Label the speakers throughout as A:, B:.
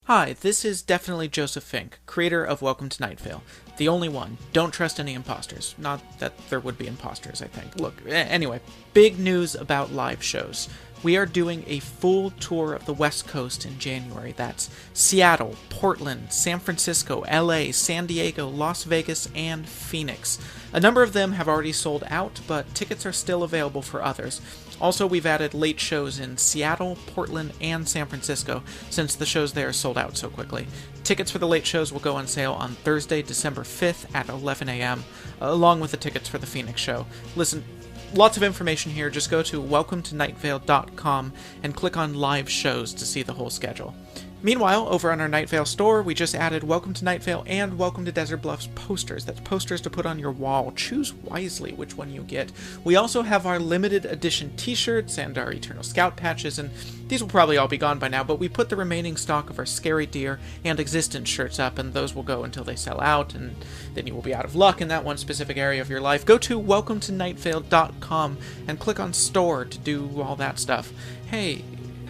A: Hi, this is definitely Joseph Fink, creator of Welcome to Night Vale. The only one. Don't trust any imposters. Not that there would be imposters, I think. Look, anyway, big news about live shows. We are doing a full tour of the West Coast in January. That's Seattle, Portland, San Francisco, LA, San Diego, Las Vegas, and Phoenix. A number of them have already sold out, but tickets are still available for others. Also, we've added late shows in Seattle, Portland, and San Francisco, since the shows there sold out so quickly. Tickets for the late shows will go on sale on Thursday, December 5th at 11 a.m., along with the tickets for the Phoenix show. Listen, lots of information here. Just go to welcometonightvale.com and click on live shows to see the whole schedule. Meanwhile, over on our Night Vale store, we just added Welcome to Night Vale and Welcome to Desert Bluffs posters. That's posters to put on your wall. Choose wisely which one you get. We also have our limited edition t-shirts and our Eternal Scout patches, and these will probably all be gone by now, but we put the remaining stock of our Scary Deer and Existence shirts up, and those will go until they sell out, and then you will be out of luck in that one specific area of your life. Go to welcometonightvale.com and click on store to do all that stuff. Hey,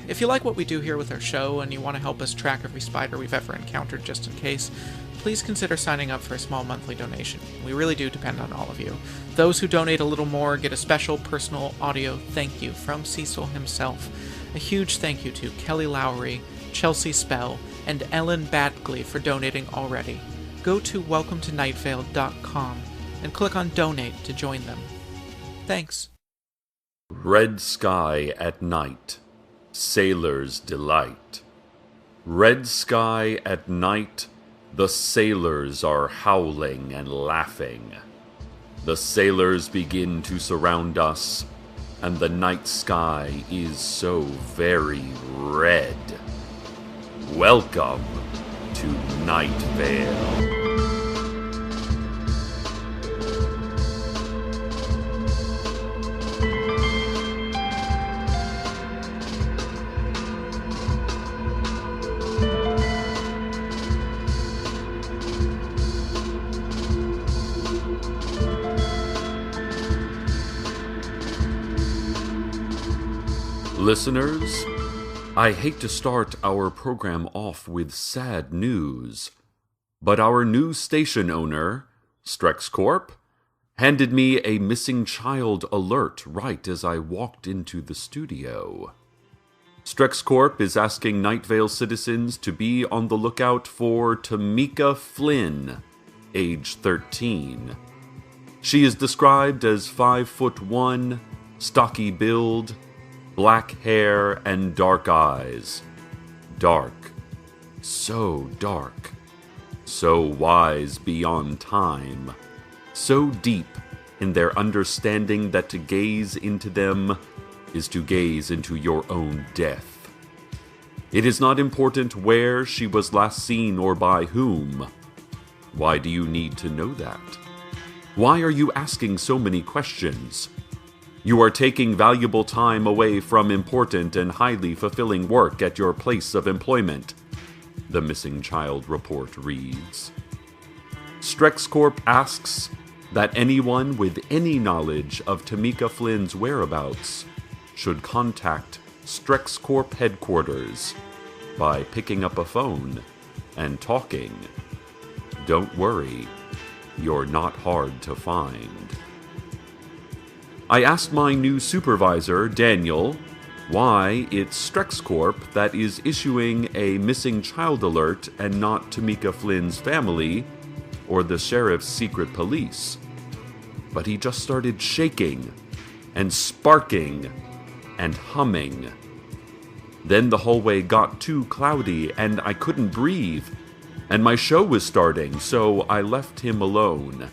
A: if you like what we do here with our show and you want to help us track every spider we've ever encountered just in case, please consider signing up for a small monthly donation. We really do depend on all of you. Those who donate a little more get a special personal audio thank you from Cecil himself. A huge thank you to Kelly Lowry, Chelsea Spell, and Ellen Badgley for donating already. Go to welcometonightvale.com and click on donate to join them. Thanks.
B: Red sky at night. Sailor's delight. Red sky at night, the sailors are howling and laughing. The sailors begin to surround us, and the night sky is so very red. Welcome to Night Vale. Listeners, I hate to start our program off with sad news, but our new station owner, Strex Corp, handed me a missing child alert right as I walked into the studio. Strex Corp is asking Night Vale citizens to be on the lookout for Tamika Flynn, age 13. She is described as 5'1", stocky build, black hair and dark eyes. Dark. So dark. So wise beyond time. So deep in their understanding that to gaze into them is to gaze into your own death. It is not important where she was last seen or by whom. Why do you need to know that? Why are you asking so many questions? You are taking valuable time away from important and highly fulfilling work at your place of employment, the missing child report reads. Strex Corp asks that anyone with any knowledge of Tamika Flynn's whereabouts should contact Strex Corp headquarters by picking up a phone and talking. Don't worry, you're not hard to find. I asked my new supervisor, Daniel, why it's Strex Corp that is issuing a missing child alert and not Tamika Flynn's family or the sheriff's secret police. But he just started shaking and sparking and humming. Then the hallway got too cloudy and I couldn't breathe, and my show was starting, so I left him alone.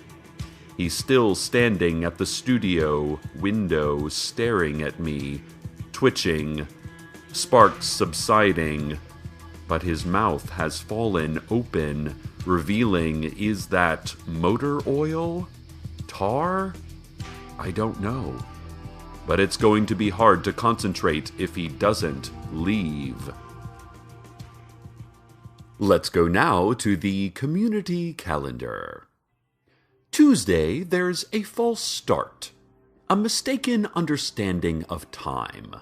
B: He's still standing at the studio window staring at me, twitching, sparks subsiding, but his mouth has fallen open, revealing, is that motor oil? Tar? I don't know. But it's going to be hard to concentrate if he doesn't leave. Let's go now to the community calendar. Tuesday, there's a false start, a mistaken understanding of time.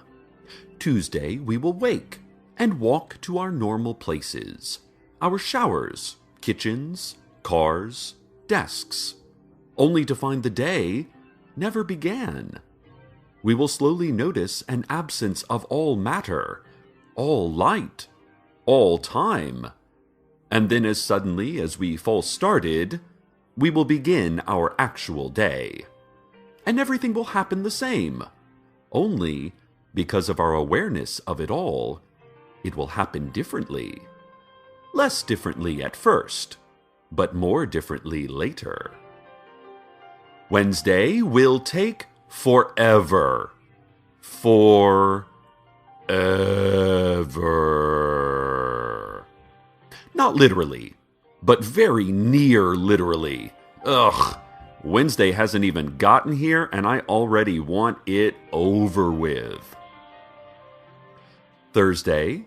B: Tuesday, we will wake and walk to our normal places, our showers, kitchens, cars, desks, only to find the day never began. We will slowly notice an absence of all matter, all light, all time, and then as suddenly as we false started, we will begin our actual day. And everything will happen the same, only because of our awareness of it all, it will happen differently. Less differently at first, but more differently later. Wednesday will take forever. Forever. Not literally, but very near literally. Ugh. Wednesday hasn't even gotten here, and I already want it over with. Thursday,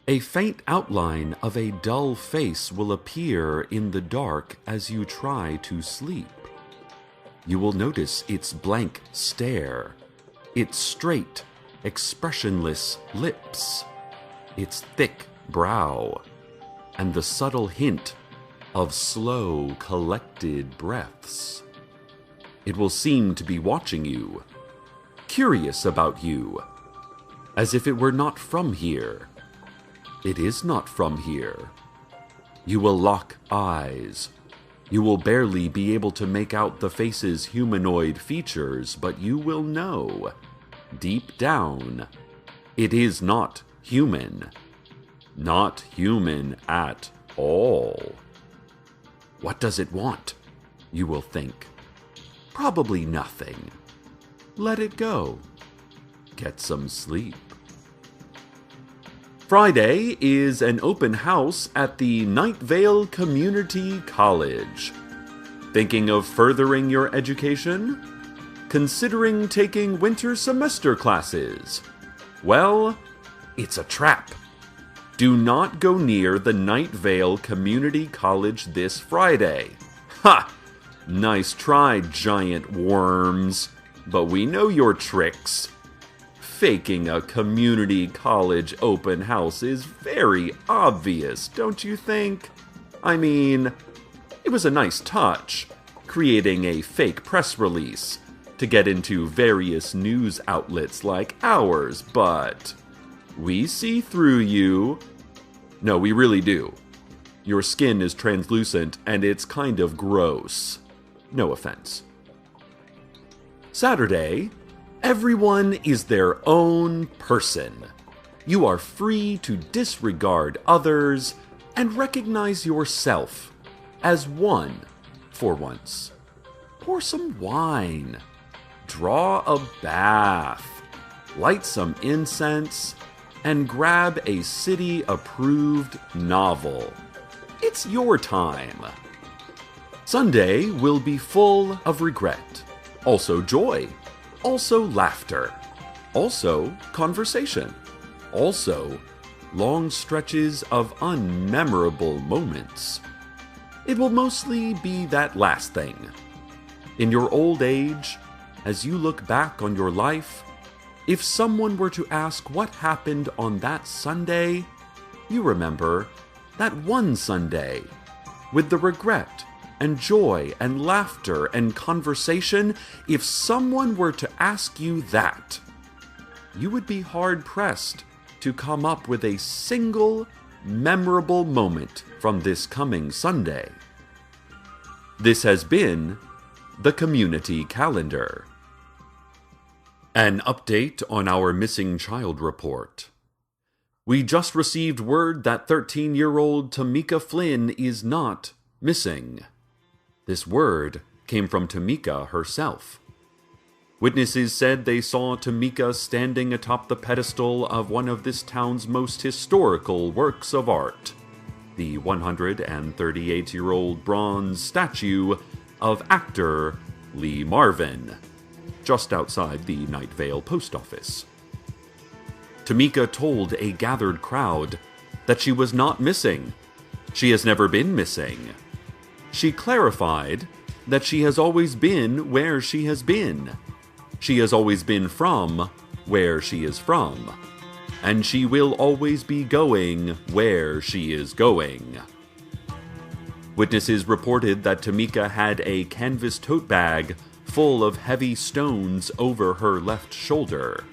B: a faint outline of a dull face will appear in the dark as you try to sleep. You will notice its blank stare, its straight, expressionless lips, its thick brow, and the subtle hint of slow, collected breaths. It will seem to be watching you, curious about you, as if it were not from here. It is not from here. You will lock eyes. You will barely be able to make out the face's humanoid features, but you will know, deep down, it is not human. Not human at all. What does it want? You will think. Probably nothing. Let it go. Get some sleep. Friday is an open house at the Night Vale Community College. Thinking of furthering your education? Considering taking winter semester classes? Well, it's a trap. Do not go near the Night Vale Community College this Friday. Ha! Nice try, giant worms. But we know your tricks. Faking a community college open house is very obvious, don't you think? I mean, it was a nice touch, creating a fake press release to get into various news outlets like ours, but we see through you. No, we really do. Your skin is translucent and it's kind of gross. No offense. Saturday, everyone is their own person. You are free to disregard others and recognize yourself as one for once. Pour some wine. Draw a bath. Light some incense. And grab a city-approved novel. It's your time. Sunday will be full of regret. Also joy. Also laughter. Also conversation. Also long stretches of unmemorable moments. It will mostly be that last thing. In your old age, as you look back on your life, if someone were to ask what happened on that Sunday, you remember that one Sunday with the regret and joy and laughter and conversation. If someone were to ask you that, you would be hard-pressed to come up with a single memorable moment from this coming Sunday. This has been the Community Calendar. An update on our missing child report. We just received word that 13-year-old Tamika Flynn is not missing. This word came from Tamika herself. Witnesses said they saw Tamika standing atop the pedestal of one of this town's most historical works of art, the 138-year-old bronze statue of actor Lee Marvin, just outside the Night Vale post office. Tamika told a gathered crowd that she was not missing. She has never been missing. She clarified that she has always been where she has been. She has always been from where she is from. and she will always be going where she is going. Witnesses reported that Tamika had a canvas tote bag full of heavy stones over her left shoulder,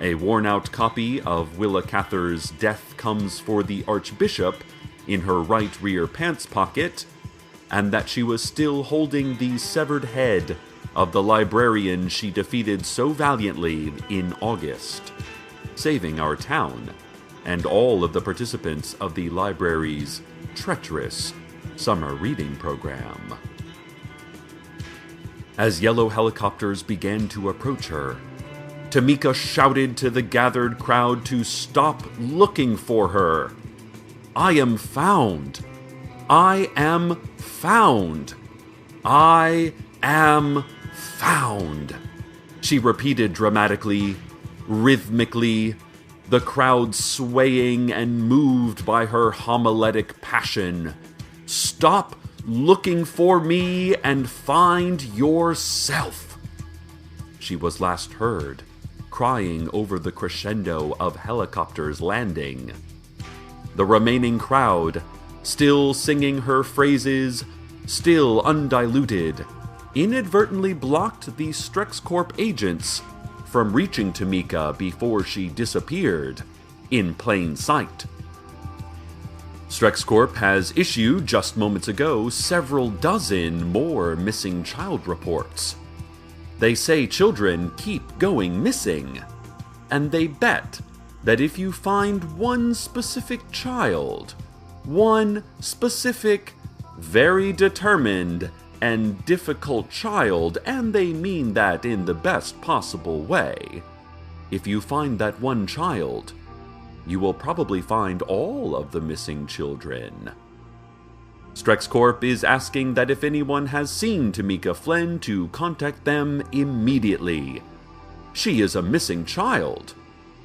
B: a worn-out copy of Willa Cather's Death Comes for the Archbishop in her right rear pants pocket, and that she was still holding the severed head of the librarian she defeated so valiantly in August, saving our town and all of the participants of the library's treacherous summer reading program. As yellow helicopters began to approach her, Tamika shouted to the gathered crowd to stop looking for her. "I am found! I am found! I am found!" she repeated dramatically, rhythmically, the crowd swaying and moved by her homiletic passion. "Stop looking for me and find yourself!" She was last heard crying over the crescendo of helicopters landing. The remaining crowd, still singing her phrases, still undiluted, inadvertently blocked the StrexCorp agents from reaching Tamika before she disappeared in plain sight. StrexCorp has issued, just moments ago, several dozen more missing child reports. They say children keep going missing, and they bet that if you find one specific child, one specific, very determined, and difficult child, and they mean that in the best possible way, if you find that one child, you will probably find all of the missing children. StrexCorp is asking that if anyone has seen Tamika Flynn to contact them immediately. She is a missing child.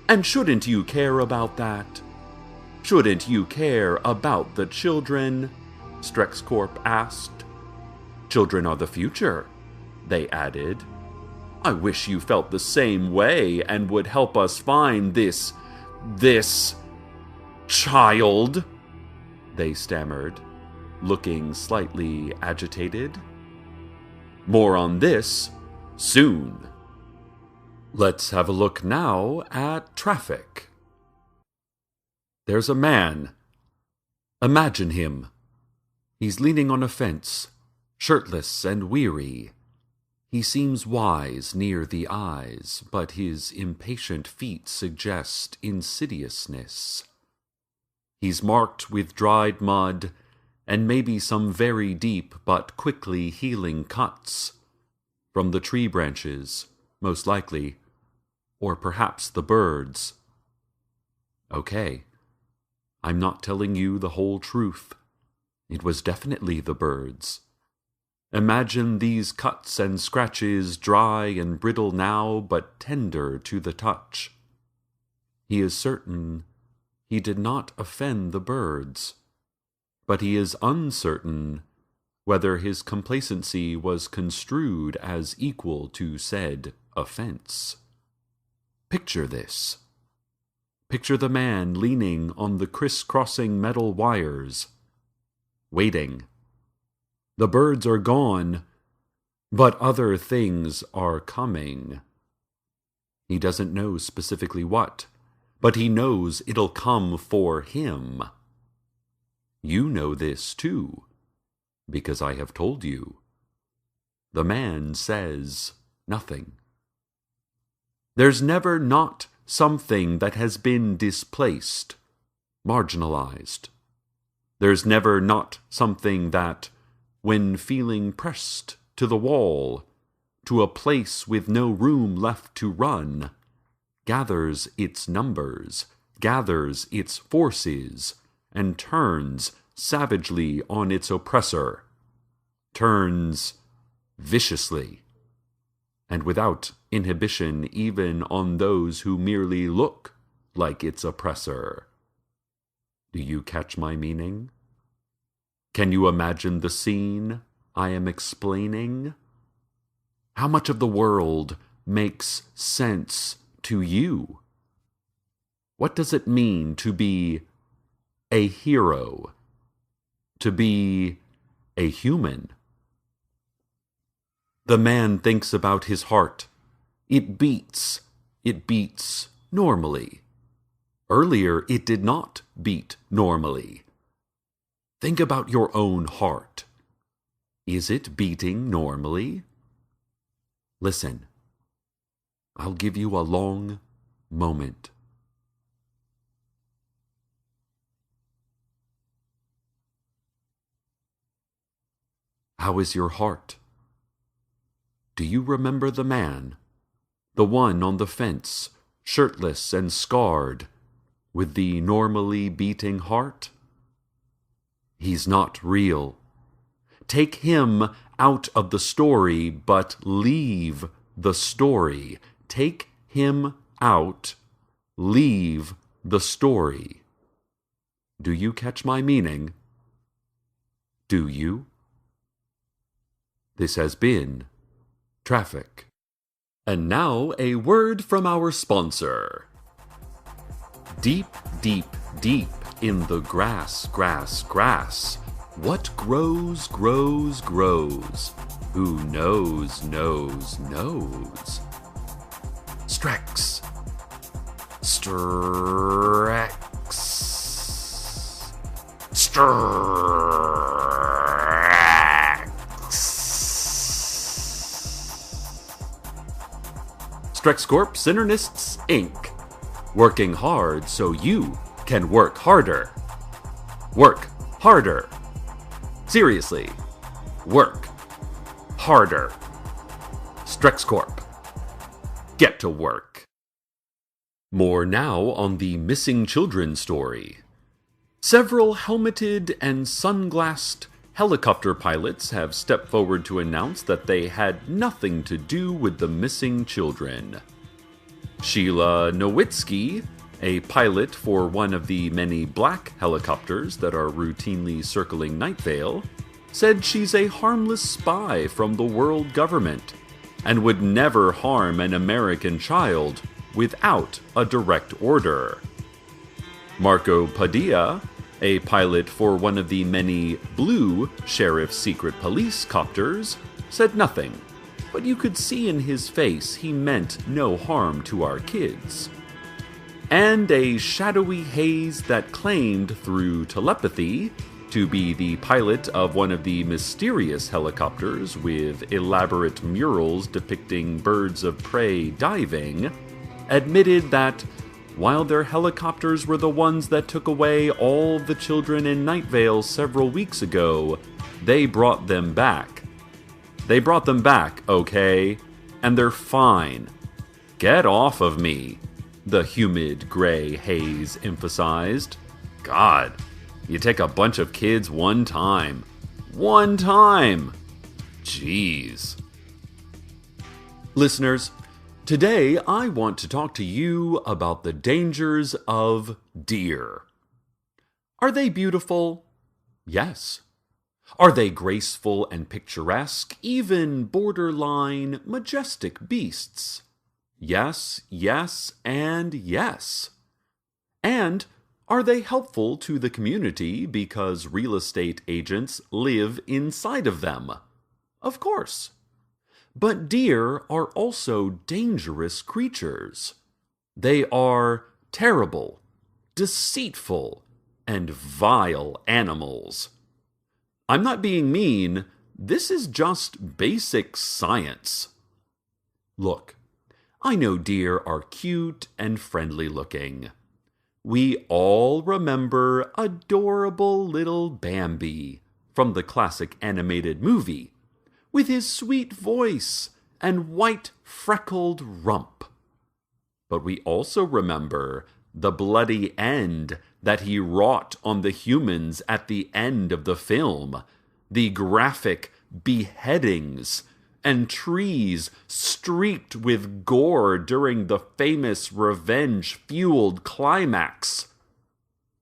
B: And shouldn't you care about that? Shouldn't you care about the children? StrexCorp asked. Children are the future, they added. I wish you felt the same way and would help us find this child, they stammered, looking slightly agitated. More on this soon. Let's have a look now at traffic. There's a man. Imagine him. He's leaning on a fence, shirtless and weary. He seems wise near the eyes, but his impatient feet suggest insidiousness. He's marked with dried mud and maybe some very deep but quickly healing cuts. From the tree branches, most likely, or perhaps the birds. Okay, I'm not telling you the whole truth. It was definitely the birds. Imagine these cuts and scratches, dry and brittle now, but tender to the touch. He is certain he did not offend the birds, but he is uncertain whether his complacency was construed as equal to said offense. Picture this. Picture the man leaning on the crisscrossing metal wires, waiting. The birds are gone, but other things are coming. He doesn't know specifically what, but he knows it'll come for him. You know this too, because I have told you. The man says nothing. There's never not something that has been displaced, marginalized. There's never not something that, when feeling pressed to the wall, to a place with no room left to run, gathers its numbers, gathers its forces, and turns savagely on its oppressor, turns viciously, and without inhibition even on those who merely look like its oppressor. Do you catch my meaning? Can you imagine the scene I am explaining? How much of the world makes sense to you? What does it mean to be a hero? To be a human? The man thinks about his heart. It beats. It beats normally. Earlier, it did not beat normally. Think about your own heart. Is it beating normally? Listen. I'll give you a long moment. How is your heart? Do you remember the man? The one on the fence, shirtless and scarred, with the normally beating heart? He's not real. Take him out of the story, but leave the story. Take him out, leave the story. Do you catch my meaning? Do you? This has been Traffic. And now a word from our sponsor. Deep, deep, deep in the grass, grass, grass. What grows, grows, grows. Who knows, knows, knows. Strex. Strex. Strex Corp Synernists Inc. Working hard so you can work harder. Work harder. Seriously, work harder. Strex Corp. Get to work. More now on the missing children story. Several helmeted and sunglassed helicopter pilots have stepped forward to announce that they had nothing to do with the missing children. Sheila Nowitzki, a pilot for one of the many black helicopters that are routinely circling Night Vale, said she's a harmless spy from the world government and would never harm an American child without a direct order. Marco Padilla, a pilot for one of the many blue Sheriff's Secret Police copters, said nothing, but you could see in his face he meant no harm to our kids. And a shadowy haze that claimed through telepathy to be the pilot of one of the mysterious helicopters with elaborate murals depicting birds of prey diving, admitted that while their helicopters were the ones that took away all the children in Night Vale several weeks ago, they brought them back. They brought them back, okay? And they're fine. Get off of me, the humid gray haze emphasized. God, you take a bunch of kids one time. One time! Jeez. Listeners, today I want to talk to you about the dangers of deer. Are they beautiful? Yes. Are they graceful and picturesque, even borderline majestic beasts? Yes, yes, and yes. And are they helpful to the community because real estate agents live inside of them? Of course. But deer are also dangerous creatures. They are terrible, deceitful, and vile animals. I'm not being mean, this is just basic science. Look, I know deer are cute and friendly looking. We all remember adorable little Bambi from the classic animated movie, with his sweet voice and white freckled rump. But we also remember the bloody end that he wrought on the humans at the end of the film, the graphic beheadings and trees streaked with gore during the famous revenge-fueled climax.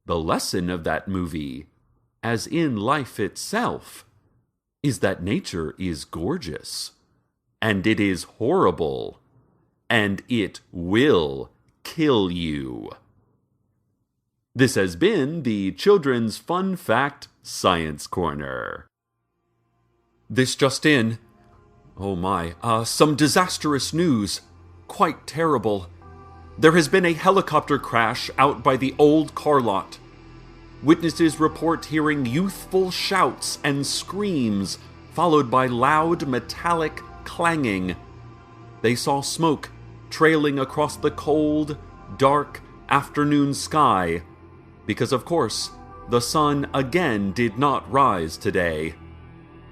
B: The lesson of that movie, as in life itself, is that nature is gorgeous, and it is horrible, and it will kill you. This has been the Children's Fun Fact Science Corner. This just in. Oh my, some disastrous news. Quite terrible. There has been a helicopter crash out by the old car lot. Witnesses report hearing youthful shouts and screams, followed by loud metallic clanging. They saw smoke trailing across the cold, dark afternoon sky, because of course, the sun again did not rise today.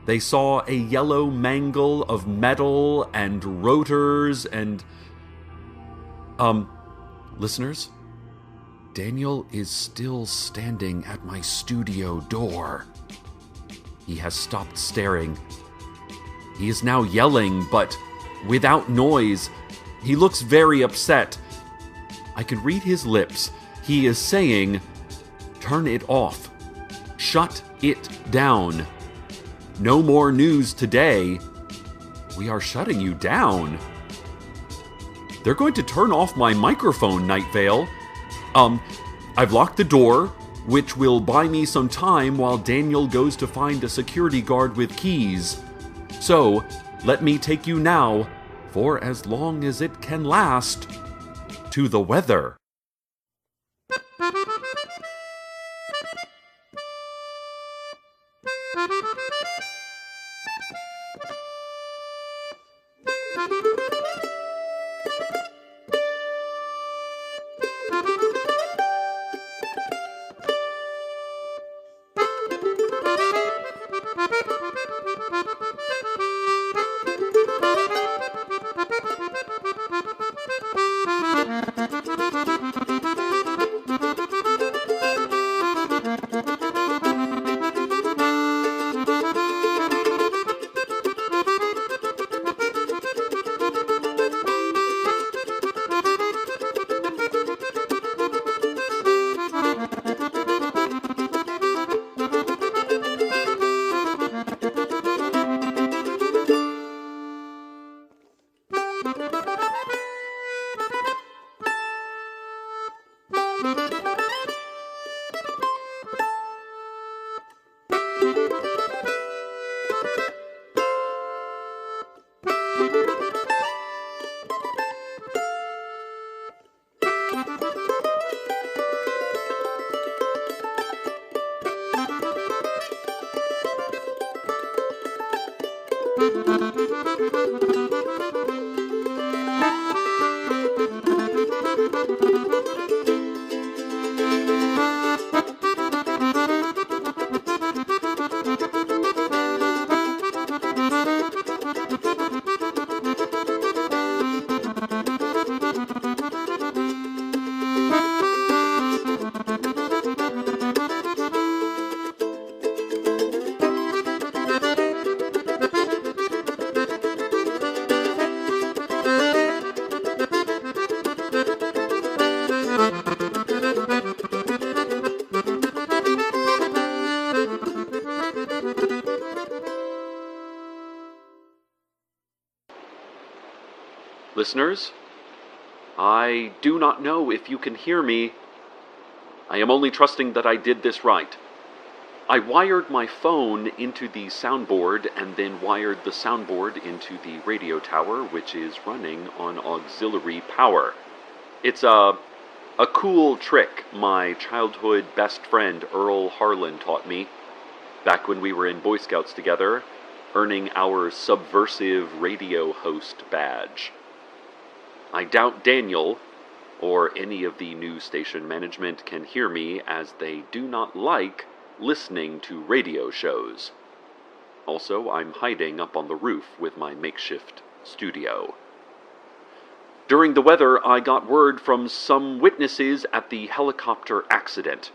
B: They saw a yellow mangle of metal and rotors and... Listeners? Daniel is still standing at my studio door. He has stopped staring. He is now yelling, but without noise. He looks very upset. I can read his lips. He is saying, "Turn it off. Shut it down. No more news today. We are shutting you down." They're going to turn off my microphone, Night Vale. I've locked the door, which will buy me some time while Daniel goes to find a security guard with keys. So, let me take you now, for as long as it can last, to the weather. Listeners, I do not know if you can hear me. I am only trusting that I did this right. I wired my phone into the soundboard and then wired the soundboard into the radio tower, which is running on auxiliary power. It's a cool trick my childhood best friend Earl Harlan taught me back when we were in Boy Scouts together, earning our subversive radio host badge. I doubt Daniel or any of the news station management can hear me, as they do not like listening to radio shows. Also, I'm hiding up on the roof with my makeshift studio. During the weather, I got word from some witnesses at the helicopter accident.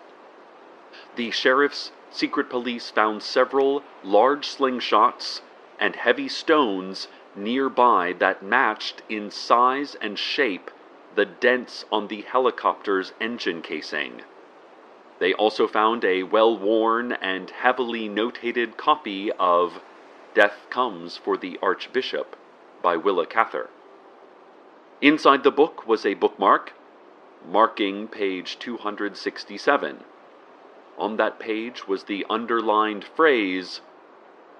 B: The sheriff's secret police found several large slingshots and heavy stones nearby that matched in size and shape the dents on the helicopter's engine casing. They also found a well-worn and heavily notated copy of Death Comes for the Archbishop by Willa Cather. Inside the book was a bookmark, marking page 267. On that page was the underlined phrase,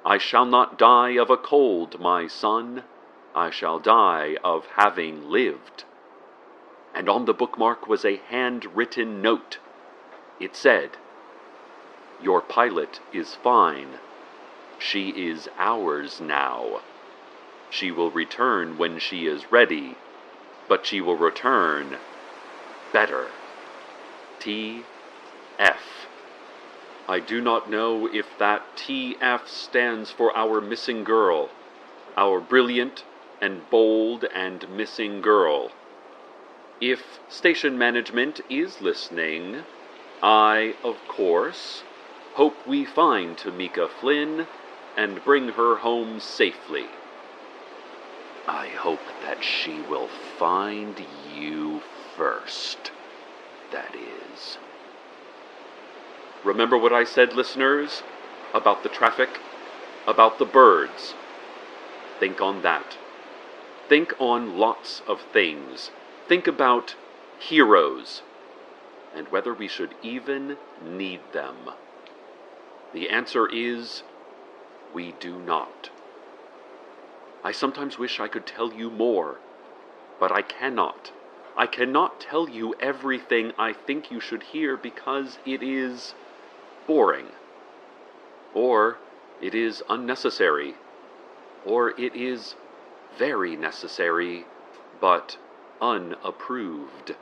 B: "I shall not die of a cold, my son. I shall die of having lived." And on the bookmark was a handwritten note. It said, "Your pilot is fine. She is ours now. She will return when she is ready, but she will return better. T.F." I do not know if that T.F. stands for our missing girl, our brilliant and bold and missing girl. If station management is listening, I, of course, hope we find Tamika Flynn and bring her home safely. I hope that she will find you first, that is. Remember what I said, listeners, about the traffic, about the birds. Think on that. Think on lots of things. Think about heroes, and whether we should even need them. The answer is, we do not. I sometimes wish I could tell you more, but I cannot. I cannot tell you everything I think you should hear because it is boring, or it is unnecessary, or it is very necessary, but unapproved.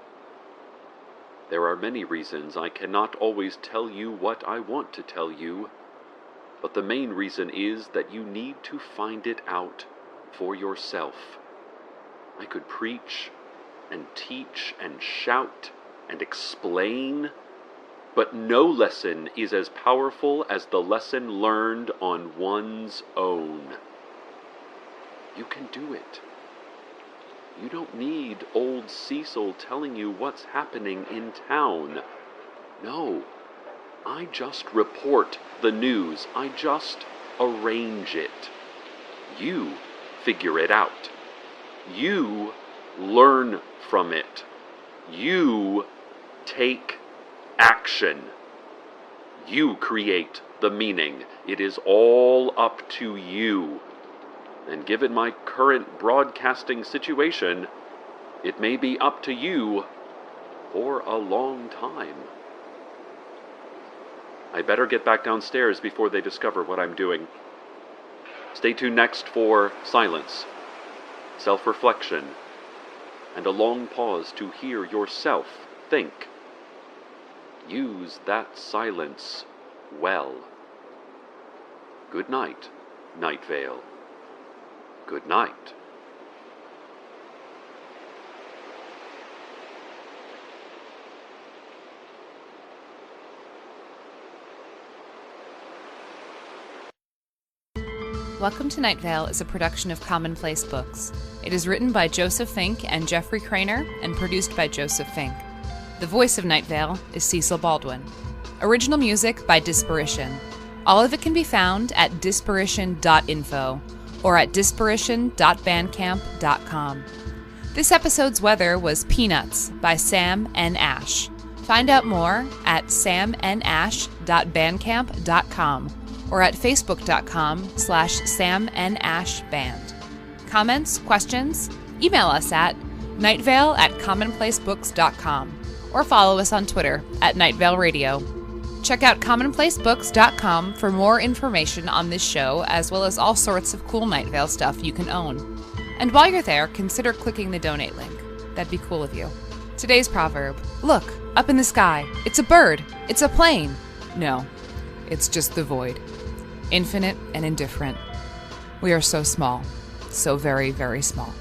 B: There are many reasons I cannot always tell you what I want to tell you, but the main reason is that you need to find it out for yourself. I could preach and teach and shout and explain, but no lesson is as powerful as the lesson learned on one's own. You can do it. You don't need old Cecil telling you what's happening in town. No, I just report the news. I just arrange it. You figure it out. You learn from it. You take action. You create the meaning. It is all up to you. And given my current broadcasting situation, it may be up to you for a long time. I better get back downstairs before they discover what I'm doing. Stay tuned next for silence, self-reflection, and a long pause to hear yourself think. Use that silence well. Good night, Night Vale. Good night.
C: Welcome to Night Vale is a production of Commonplace Books. It is written by Joseph Fink and Jeffrey Craner and produced by Joseph Fink. The voice of Night Vale is Cecil Baldwin. Original music by Disparition. All of it can be found at disparition.info or at disparition.bandcamp.com. This episode's weather was Peanuts by Sam N. Ash. Find out more at samnash.bandcamp.com or at facebook.com/samnashband. Comments, questions? Email us at nightvale@commonplacebooks.com or follow us on Twitter at Nightvale Radio. Check out commonplacebooks.com for more information on this show, as well as all sorts of cool Night Vale stuff you can own. And while you're there, consider clicking the donate link. That'd be cool of you. Today's proverb: look, up in the sky. It's a bird. It's a plane. No, it's just the void. Infinite and indifferent. We are so small. So very, very small.